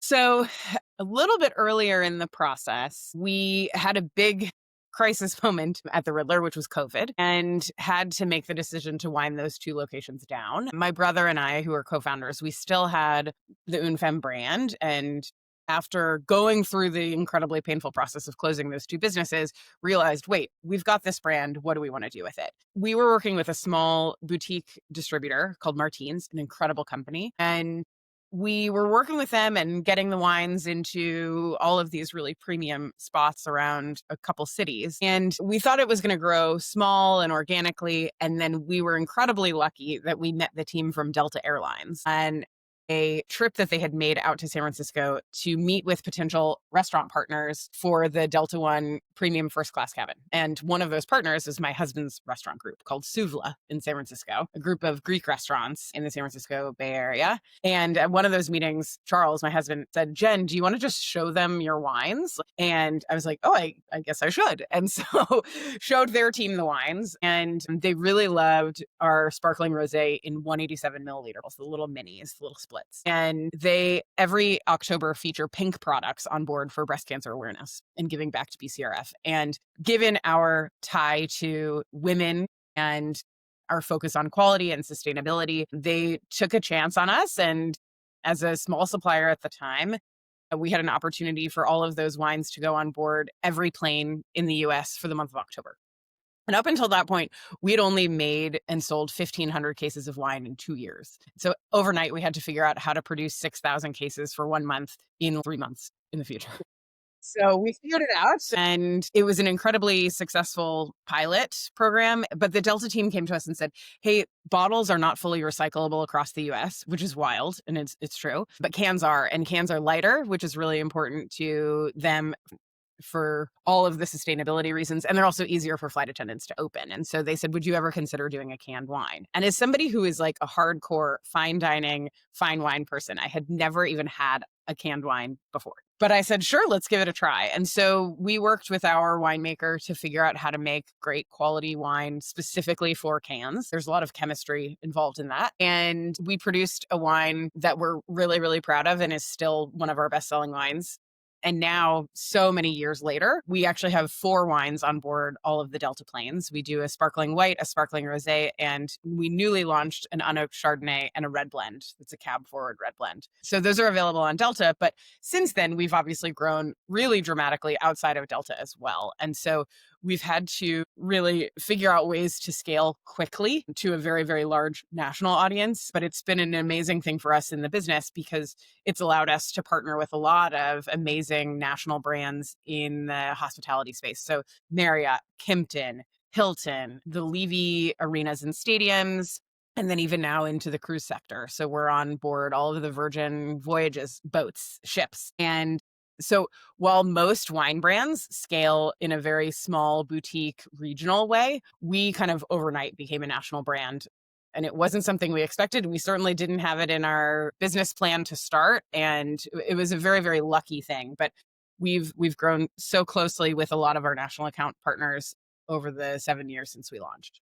So, a little bit earlier in the process, we had a big crisis moment at the Riddler, which was COVID, and had to make the decision to wind those two locations down. My brother and I, who are co founders, we still had the Une Femme brand. And after going through the incredibly painful process of closing those two businesses, realized, wait, we've got this brand. What do we want to do with it? We were working with a small boutique distributor called Martine's, an incredible company. And we were working with them and getting the wines into all of these really premium spots around a couple cities. And we thought it was going to grow small and organically. And then we were incredibly lucky that we met the team from Delta Airlines and a trip that they had made out to San Francisco to meet with potential restaurant partners for the Delta One premium first class cabin. And one of those partners is my husband's restaurant group called Suvla in San Francisco, a group of Greek restaurants in the San Francisco Bay Area. And at one of those meetings, Charles, my husband, said, Jen, do you want to just show them your wines? And I was like, oh, I guess I should. And so showed their team the wines. And they really loved our sparkling rosé in 187 milliliters, the little minis, the little splits. And they, every October, feature pink products on board for breast cancer awareness and giving back to BCRF. And given our tie to women and our focus on quality and sustainability, they took a chance on us. And as a small supplier at the time, we had an opportunity for all of those wines to go on board every plane in the US for the month of October. And up until that point, we had only made and sold 1,500 cases of wine in 2 years. So overnight, we had to figure out how to produce 6,000 cases for 1 month in 3 months in the future. So we figured it out, and it was an incredibly successful pilot program. But the Delta team came to us and said, hey, bottles are not fully recyclable across the US, which is wild. And it's true. But cans are, and cans are lighter, which is really important to them for all of the sustainability reasons. And they're also easier for flight attendants to open. And so they said, would you ever consider doing a canned wine? And as somebody who is like a hardcore fine dining, fine wine person, I had never even had a canned wine before. But I said, sure, let's give it a try. And so we worked with our winemaker to figure out how to make great quality wine specifically for cans. There's a lot of chemistry involved in that. And we produced a wine that we're really, really proud of and is still one of our best-selling wines. And now, so many years later, we actually have 4 wines on board all of the Delta planes. We do a sparkling white, a sparkling rosé, and we newly launched an unoaked Chardonnay and a red blend. It's a cab forward red blend. So those are available on Delta. But since then, we've obviously grown really dramatically outside of Delta as well. And so we've had to really figure out ways to scale quickly to a very, very large national audience. But it's been an amazing thing for us in the business because it's allowed us to partner with a lot of amazing national brands in the hospitality space. So Marriott, Kimpton, Hilton, the Levy arenas and stadiums, and then even now into the cruise sector. So we're on board all of the Virgin Voyages, boats, ships. And so while most wine brands scale in a very small boutique regional way, we kind of overnight became a national brand. And it wasn't something we expected. We certainly didn't have it in our business plan to start. And it was a very, very lucky thing. But we've grown so closely with a lot of our national account partners over the 7 years since we launched.